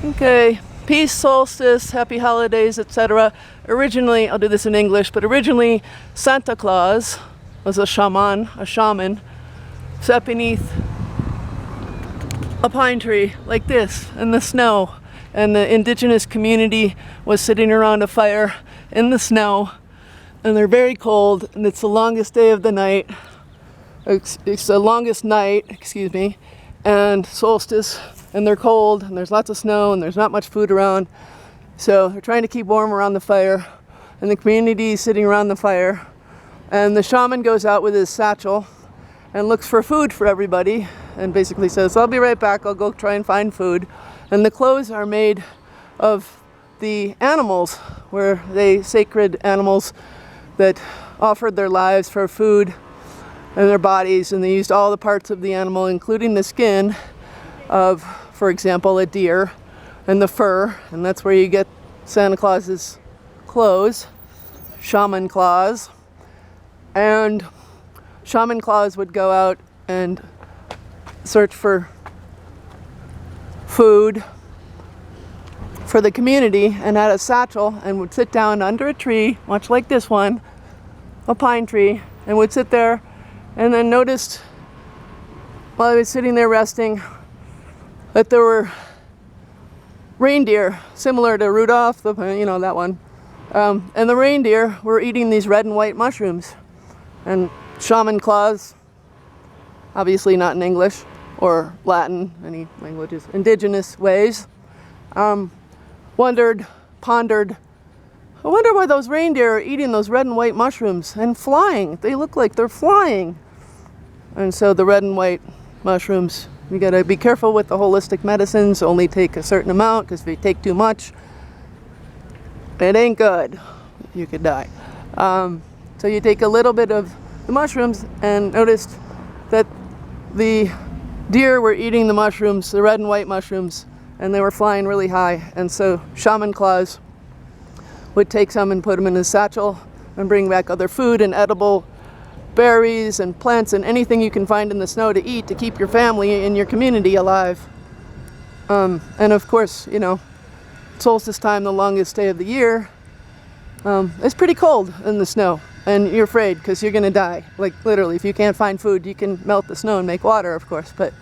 Okay, peace, solstice, happy holidays, etc. Originally, I'll do this in English, but originally Santa Claus was a shaman, sat beneath a pine tree like this in the snow, and the indigenous community was sitting around a fire in the snow, and they're very cold, and it's the longest day of the night. It's the longest night, excuse me, and solstice, and they're cold, and there's lots of snow, and there's not much food around. So they're trying to keep warm around the fire, and the community is sitting around the fire. And the shaman goes out with his satchel and looks for food for everybody, and basically says, I'll be right back, I'll go try and find food. And the clothes are made of the animals, were they sacred animals that offered their lives for food and their bodies, and they used all the parts of the animal, including the skin of, for example, a deer, and the fur, and that's where you get Santa Claus's clothes, Shaman Claus. And Shaman Claus would go out and search for food for the community, and had a satchel, and would sit down under a tree, much like this one, a pine tree, and would sit there, and then noticed while he was sitting there resting that there were reindeer, similar to Rudolph, that one. And the reindeer were eating these red and white mushrooms. And Shaman Claus, obviously not in English or Latin, any languages, indigenous ways, pondered, I wonder why those reindeer are eating those red and white mushrooms and flying. They look like they're flying. And so the red and white mushrooms, you gotta be careful with the holistic medicines, only take a certain amount, because if you take too much, it ain't good. You could die. So you take a little bit of the mushrooms, and noticed that the deer were eating the mushrooms, the red and white mushrooms, and they were flying really high. And so Shaman Claus would take some and put them in his satchel and bring back other food and edible berries and plants and anything you can find in the snow to eat to keep your family and your community alive. And of course, solstice time, the longest day of the year, it's pretty cold in the snow, and you're afraid because you're going to die. Like literally, if you can't find food, you can melt the snow and make water, of course. But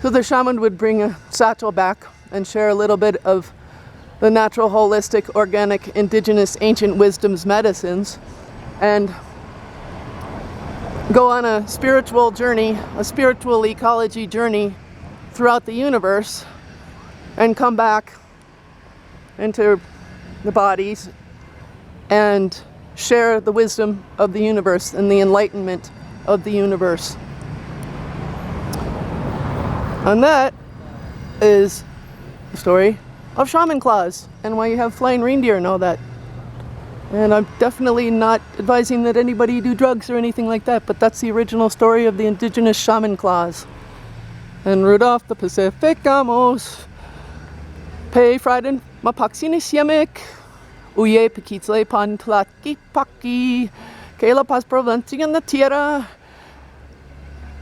so the shaman would bring a satchel back and share a little bit of the natural, holistic, organic, indigenous, ancient wisdom's medicines, and go on a spiritual journey, a spiritual ecology journey throughout the universe, and come back into the bodies and share the wisdom of the universe and the enlightenment of the universe. And that is the story of Shaman Claus, and why you have flying reindeer and all that. And I'm definitely not advising that anybody do drugs or anything like that, but that's the original story of the indigenous Shaman Claus. And Rudolph the Pacific Amos, Pei Frieden Mapaxinis Yemek, Uye Pekitzle Pantlaki Paki, Kela Pas Provenci en la Tierra,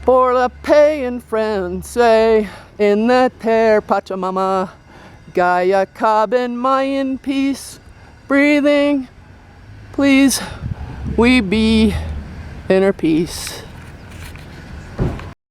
por la Pei and France, in the Ter Pachamama, Gaia Cabin Mayan peace, breathing. Please, we be inner peace.